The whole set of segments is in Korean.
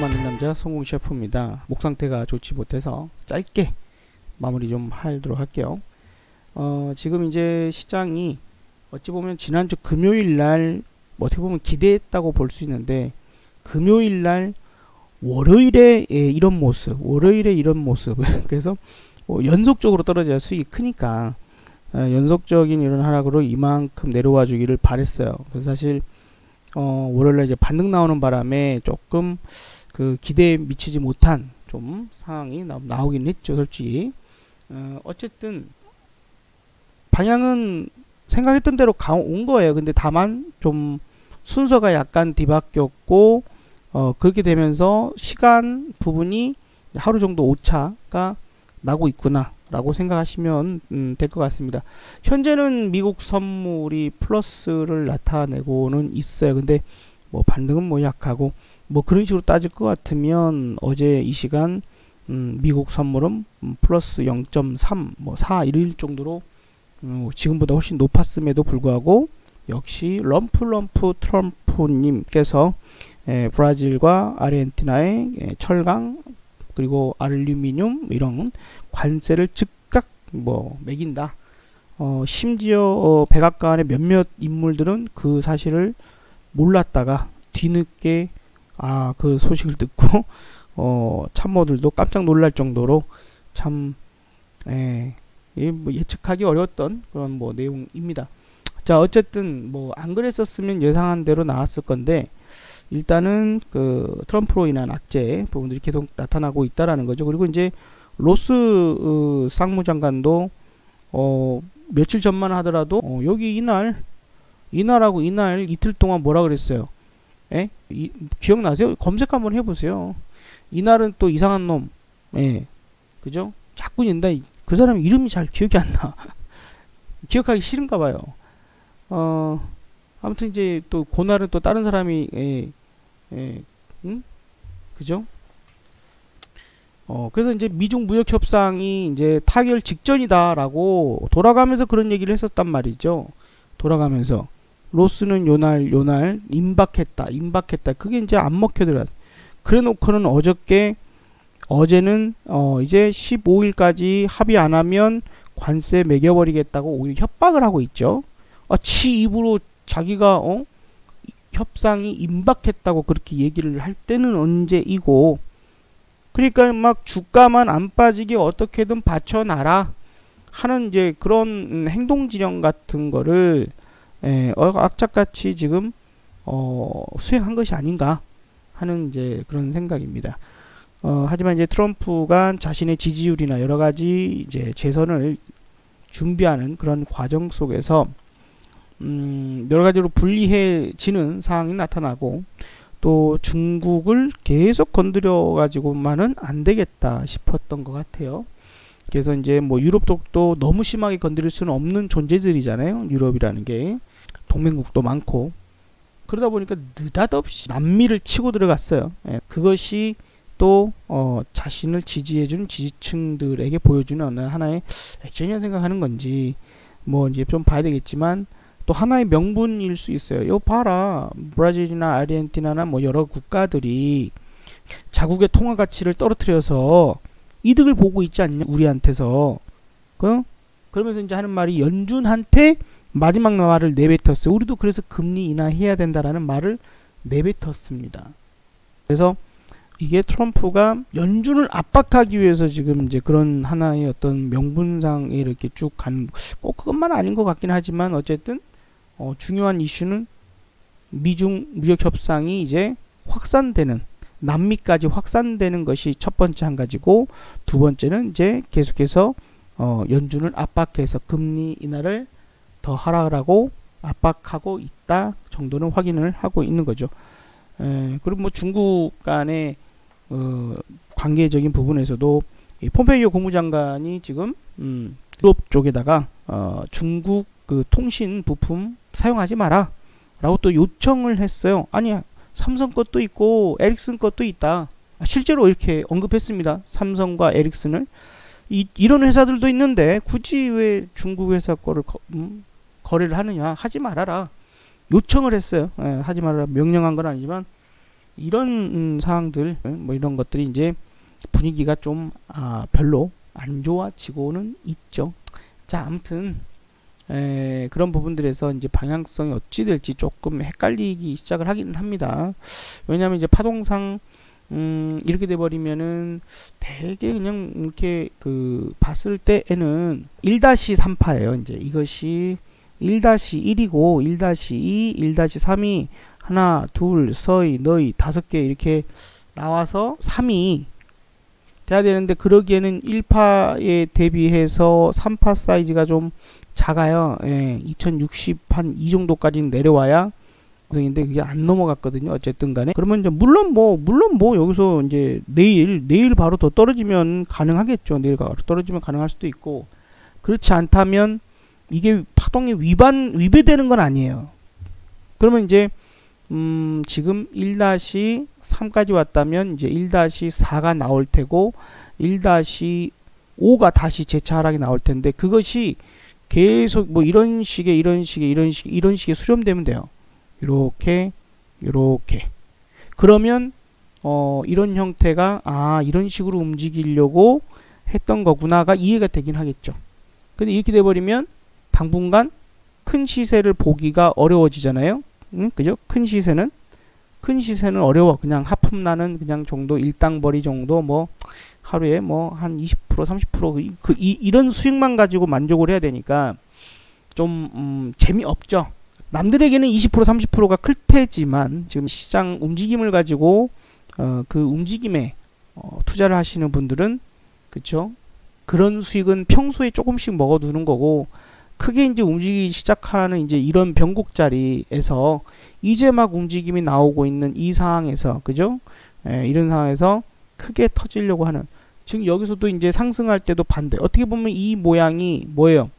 만든 남자 성공 셰프입니다. 목 상태가 좋지 못해서 짧게 마무리 좀 하도록 할게요. 지금 이제 시장이 어찌 보면 지난주 금요일날 어떻게 보면 기대했다고 볼 수 있는데, 금요일날 월요일에 이런 모습, 그래서 연속적으로 떨어져야 수익이 크니까 연속적인 이런 하락으로 이만큼 내려와 주기를 바랬어요. 그래서 사실 월요일날 이제 반등 나오는 바람에 조금 그 기대에 미치지 못한 좀 상황이 나오긴 했죠, 솔직히. 어쨌든 방향은 생각했던 대로 온 거예요. 근데 다만 좀 순서가 약간 뒤바뀌었고, 그렇게 되면서 시간 부분이 하루 정도 오차가 나고 있구나 라고 생각하시면 될 것 같습니다. 현재는 미국 선물이 플러스를 나타내고는 있어요. 근데 뭐 반등은 뭐 약하고, 뭐 그런 식으로 따질 것 같으면 어제 이 시간 미국 선물은 플러스 0.3, 뭐 4 이럴 정도로 지금보다 훨씬 높았음에도 불구하고, 역시 럼프 트럼프님께서 브라질과 아르헨티나의 철강 그리고 알루미늄 이런 관세를 즉각 매긴다. 심지어 백악관의 몇몇 인물들은 그 사실을 몰랐다가 뒤늦게 그 소식을 듣고 참모들도 깜짝 놀랄 정도로 참 예측하기 어려웠던 그런 내용입니다. 자, 어쨌든 안 그랬었으면 예상한 대로 나왔을 건데, 일단은 그 트럼프로 인한 악재 부분들이 계속 나타나고 있다라는 거죠. 그리고 이제 로스 상무장관도 며칠 전만 하더라도 여기 이날하고 이날 이틀 동안 뭐라 그랬어요? 기억나세요? 검색 한번 해보세요. 이날은 또 이상한 놈, 그죠? 자꾸 인다. 그 사람 이름이 잘 기억이 안 나. 기억하기 싫은가 봐요. 아무튼 이제 또 그날은 또 다른 사람이 그죠? 그래서 이제 미중 무역 협상이 이제 타결 직전이다라고 돌아가면서 그런 얘기를 했었단 말이죠. 돌아가면서 로스는 요날 임박했다. 그게 이제 안 먹혀들었어. 그래놓고는 어제는 이제 15일까지 합의 안 하면 관세 매겨버리겠다고 오히려 협박을 하고 있죠. 지 입으로 자기가 협상이 임박했다고 그렇게 얘기를 할 때는 언제이고, 그러니까 막 주가만 안 빠지게 어떻게든 받쳐놔라 하는 이제 그런 행동지령 같은 거를 악착같이 지금 수행한 것이 아닌가 하는 이제 그런 생각입니다. 하지만 이제 트럼프가 자신의 지지율이나 여러 가지 이제 재선을 준비하는 그런 과정 속에서 여러 가지로 불리해지는 상황이 나타나고, 또 중국을 계속 건드려 가지고만은 안 되겠다 싶었던 것 같아요. 그래서 이제 유럽도 너무 심하게 건드릴 수는 없는 존재들이잖아요. 유럽이라는 게 동맹국도 많고, 그러다 보니까 느닷없이 남미를 치고 들어갔어요. 그것이 또 자신을 지지해주는 지지층들에게 보여주는 어느 하나의 액션이라 생각하는 건지 이제 좀 봐야 되겠지만, 또 하나의 명분일 수 있어요. 이거 봐라, 브라질이나 아르헨티나나 여러 국가들이 자국의 통화 가치를 떨어뜨려서 이득을 보고 있지 않냐, 우리한테서. 그러면서 이제 하는 말이 연준한테 마지막 말을 내뱉었어요. 우리도 그래서 금리 인하해야 된다라는 말을 내뱉었습니다. 그래서 이게 트럼프가 연준을 압박하기 위해서 지금 이제 그런 하나의 어떤 명분상에 이렇게 쭉 가는, 꼭 그것만 아닌 것 같긴 하지만, 어쨌든 중요한 이슈는 미중 무역 협상이 이제 확산되는, 남미까지 확산되는 것이 첫 번째 한 가지고, 두 번째는 이제 계속해서 연준을 압박해서 금리 인하를 더 하라고 압박하고 있다 정도는 확인을 하고 있는 거죠. 그리고 중국 간의 관계적인 부분에서도 이 폼페이오 국무장관이 지금 유럽 쪽에다가 중국 그 통신 부품 사용하지 마라 라고 또 요청을 했어요. 아니, 삼성 것도 있고 에릭슨 것도 있다. 실제로 이렇게 언급했습니다. 삼성과 에릭슨을. 이런 회사들도 있는데 굳이 왜 중국 회사 거를 거래를 하느냐, 하지 말아라 요청을 했어요. 하지 말아라 명령한 건 아니지만 이런 상황들 뭐 이런 것들이 이제 분위기가 좀 별로 안 좋아지고는 있죠. 자, 아무튼 그런 부분들에서 이제 방향성이 어찌 될지 조금 헷갈리기 시작을 하기는 합니다. 왜냐하면 이제 파동상 이렇게 돼버리면은 되게 그냥 이렇게 봤을 때에는 1-3파예요. 이제 이것이 1-1이고 1-2, 1-3이 하나, 둘, 서이, 너희 5개 이렇게 나와서 3이 돼야 되는데, 그러기에는 1파에 대비해서 3파 사이즈가 좀 작아요. 2060 한 이 정도까지는 내려와야 인데 그게 안 넘어갔거든요. 어쨌든 간에. 그러면 이제 물론 뭐 여기서 이제 내일 바로 더 떨어지면 가능하겠죠. 내일 바로 떨어지면 가능할 수도 있고, 그렇지 않다면 이게 파동에 위배되는 건 아니에요. 그러면 이제 지금 1-3까지 왔다면 이제 1-4가 나올 테고 1-5가 다시 재차 하락이 나올 텐데, 그것이 계속 뭐 이런 식의 수렴되면 돼요. 이렇게 그러면 이런 형태가 이런 식으로 움직이려고 했던 거구나가 이해가 되긴 하겠죠. 근데 이렇게 돼버리면 당분간 큰 시세를 보기가 어려워지잖아요. 그죠? 큰 시세는 어려워. 그냥 하품 나는 그냥 정도, 일당벌이 정도, 뭐 하루에 뭐 한 20% 30% 이런 수익만 가지고 만족을 해야 되니까 좀 재미없죠. 남들에게는 20% 30%가 클 테지만 지금 시장 움직임을 가지고 그 움직임에 투자를 하시는 분들은, 그쵸? 그런 수익은 평소에 조금씩 먹어두는 거고, 크게 이제 움직이기 시작하는 이제 이런 변곡자리에서 이제 막 움직임이 나오고 있는 이 상황에서, 그죠? 이런 상황에서 크게 터지려고 하는, 지금 여기서도 이제 상승할 때도 반대. 어떻게 보면 이 모양이 뭐예요?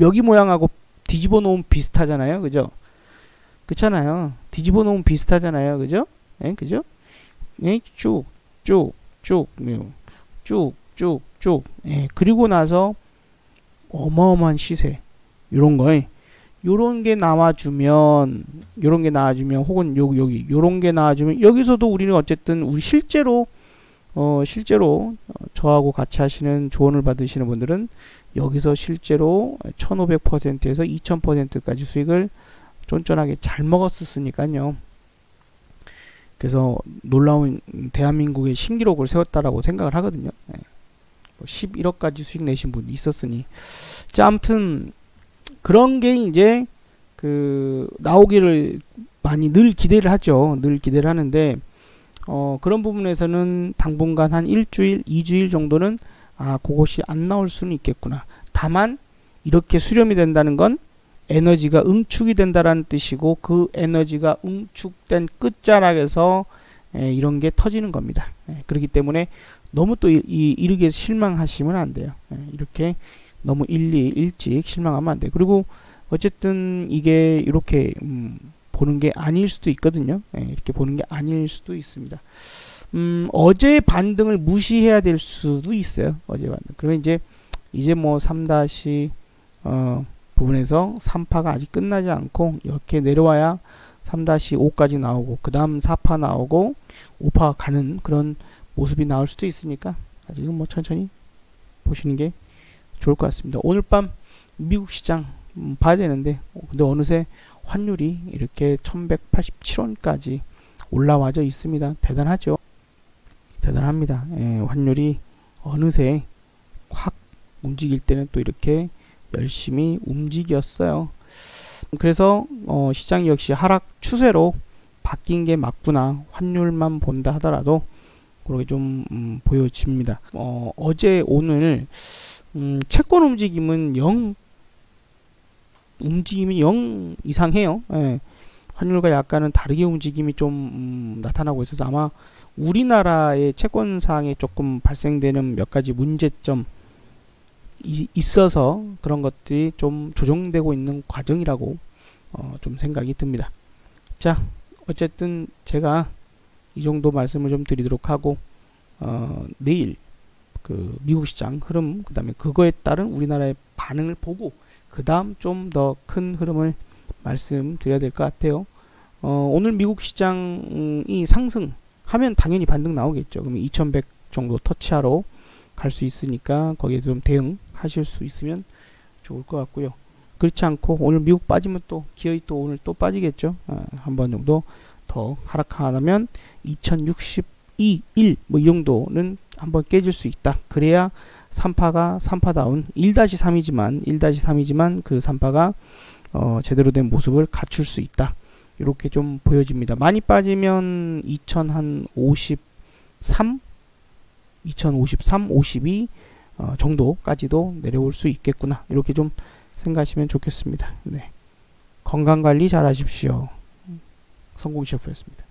여기 모양하고 뒤집어 놓으면 비슷하잖아요. 그죠? 그렇잖아요. 뒤집어 놓으면 비슷하잖아요. 그죠? 그죠? 쭉. 그리고 나서 어마어마한 시세. 요런 게 나와주면, 혹은 여기, 요런 게 나와주면, 여기서도 우리는 어쨌든, 실제로 저하고 같이 하시는 조언을 받으시는 분들은 여기서 실제로 1500%에서 2000%까지 수익을 쫀쫀하게 잘 먹었었으니까요. 그래서 놀라운 대한민국의 신기록을 세웠다라고 생각을 하거든요. 11억까지 수익 내신 분이 있었으니. 자, 아무튼 그런 게 이제 나오기를 많이 늘 기대를 하죠. 늘 기대를 하는데, 그런 부분에서는 당분간 한 일주일, 2주일 정도는 그것이 안 나올 수는 있겠구나. 다만 이렇게 수렴이 된다는 건 에너지가 응축이 된다라는 뜻이고, 그 에너지가 응축된 끝자락에서 이런 게 터지는 겁니다. 그렇기 때문에 너무 또 이르게 실망하시면 안 돼요. 이렇게 너무 일찍 실망하면 안 돼요. 그리고 어쨌든 이게 이렇게 보는 게 아닐 수도 있거든요. 이렇게 보는 게 아닐 수도 있습니다. 어제 반등을 무시해야 될 수도 있어요. 어제 반등. 그러면 이제 뭐 3- 부분에서 3파가 아직 끝나지 않고 이렇게 내려와야 3-5까지 나오고, 그 다음 4파 나오고 5파 가는 그런 모습이 나올 수도 있으니까 아직은 뭐 천천히 보시는 게 좋을 것 같습니다. 오늘 밤 미국 시장 봐야 되는데, 근데 어느새 환율이 이렇게 1187원까지 올라와져 있습니다. 대단하죠. 대단합니다. 환율이 어느새 확 움직일 때는 또 이렇게 열심히 움직였어요. 그래서 시장 역시 하락 추세로 바뀐 게 맞구나. 환율만 본다 하더라도 그렇게 좀 보여집니다. 어제 오늘 채권 움직임은 영 이상해요. 환율과 약간은 다르게 움직임이 좀 나타나고 있어서 아마 우리나라의 채권상에 조금 발생되는 몇 가지 문제점 있어서 그런 것들이 좀 조정되고 있는 과정이라고 좀 생각이 듭니다. 자, 어쨌든 제가 이 정도 말씀을 좀 드리도록 하고, 내일 미국 시장 흐름, 그 다음에 그거에 따른 우리나라의 반응을 보고 그 다음 좀 더 큰 흐름을 말씀드려야 될 것 같아요. 오늘 미국 시장이 상승하면 당연히 반등 나오겠죠. 그럼 2100 정도 터치하러 갈 수 있으니까 거기에 좀 대응하실 수 있으면 좋을 것 같고요. 그렇지 않고 오늘 미국 빠지면 또 기어이 또 오늘 또 빠지겠죠. 한 번 정도 더 하락하면 2062, 1 뭐 이 정도는 한번 깨질 수 있다. 그래야 3파가 3파다운 1-3이지만 그 3파가 제대로 된 모습을 갖출 수 있다. 이렇게 좀 보여집니다. 많이 빠지면 2053, 52 정도까지도 내려올 수 있겠구나. 이렇게 좀 생각하시면 좋겠습니다. 네. 건강관리 잘 하십시오. 성공 셰프였습니다.